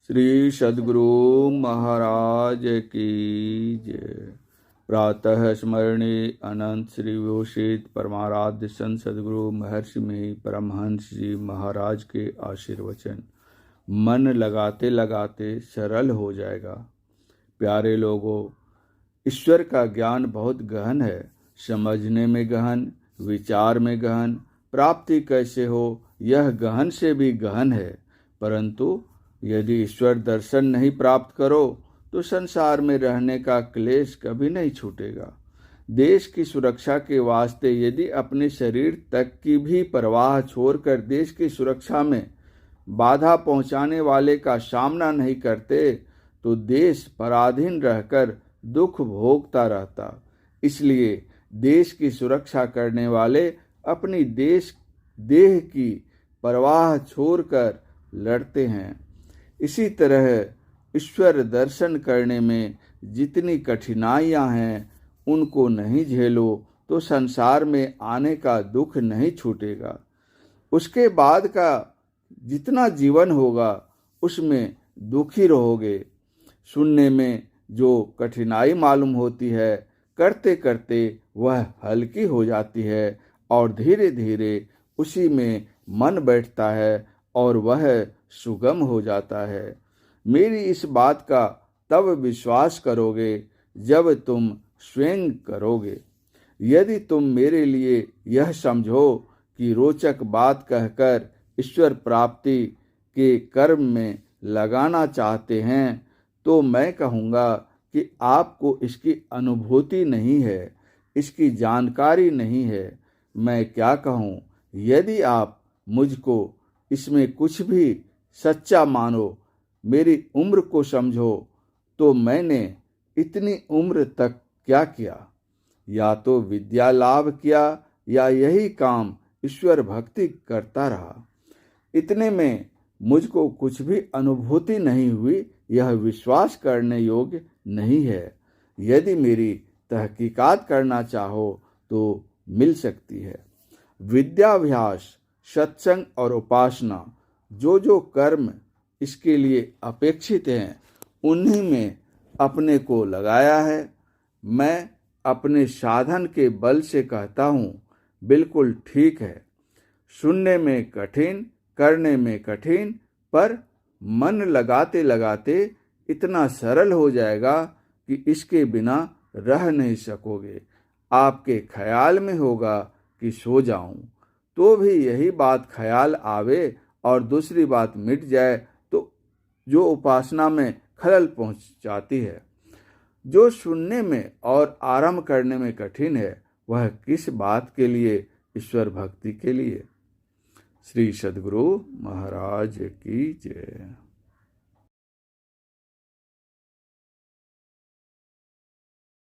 श्री सद्गुरु महाराज की जय। प्रातः स्मरणे अनंत श्री विभूषित परमाराध्य संत सद्गुरु महर्षि में परमहंस जी महाराज के आशीर्वचन। मन लगाते लगाते सरल हो जाएगा। प्यारे लोगों, ईश्वर का ज्ञान बहुत गहन है, समझने में गहन, विचार में गहन, प्राप्ति कैसे हो यह गहन से भी गहन है। परंतु यदि ईश्वर दर्शन नहीं प्राप्त करो तो संसार में रहने का क्लेश कभी नहीं छूटेगा। देश की सुरक्षा के वास्ते यदि अपने शरीर तक की भी परवाह छोड़कर देश की सुरक्षा में बाधा पहुंचाने वाले का सामना नहीं करते तो देश पराधीन रहकर दुख भोगता रहता। इसलिए देश की सुरक्षा करने वाले अपनी देह की परवाह छोड़कर लड़ते हैं। इसी तरह ईश्वर दर्शन करने में जितनी कठिनाइयां हैं उनको नहीं झेलो तो संसार में आने का दुख नहीं छूटेगा। उसके बाद का जितना जीवन होगा उसमें दुखी रहोगे। सुनने में जो कठिनाई मालूम होती है, करते करते वह हल्की हो जाती है और धीरे धीरे उसी में मन बैठता है और वह सुगम हो जाता है। मेरी इस बात का तब विश्वास करोगे जब तुम स्वयं करोगे। यदि तुम मेरे लिए यह समझो कि रोचक बात कहकर ईश्वर प्राप्ति के कर्म में लगाना चाहते हैं तो मैं कहूँगा कि आपको इसकी अनुभूति नहीं है, इसकी जानकारी नहीं है। मैं क्या कहूँ, यदि आप मुझको इसमें कुछ भी सच्चा मानो, मेरी उम्र को समझो, तो मैंने इतनी उम्र तक क्या किया? या तो विद्या लाभ किया या यही काम ईश्वर भक्ति करता रहा। इतने में मुझको कुछ भी अनुभूति नहीं हुई, यह विश्वास करने योग्य नहीं है। यदि मेरी तहकीकात करना चाहो तो मिल सकती है। विद्याभ्यास, सत्संग और उपासना, जो कर्म इसके लिए अपेक्षित हैं उन्हीं में अपने को लगाया है। मैं अपने साधन के बल से कहता हूँ, बिल्कुल ठीक है। सुनने में कठिन, करने में कठिन, पर मन लगाते लगाते इतना सरल हो जाएगा कि इसके बिना रह नहीं सकोगे। आपके ख्याल में होगा कि सो जाऊं, तो भी यही बात ख्याल आवे और दूसरी बात मिट जाए तो जो उपासना में खलल पहुंचाती है। जो सुनने में और आरंभ करने में कठिन है वह किस बात के लिए? ईश्वर भक्ति के लिए। श्री सद्गुरु महाराज की जय।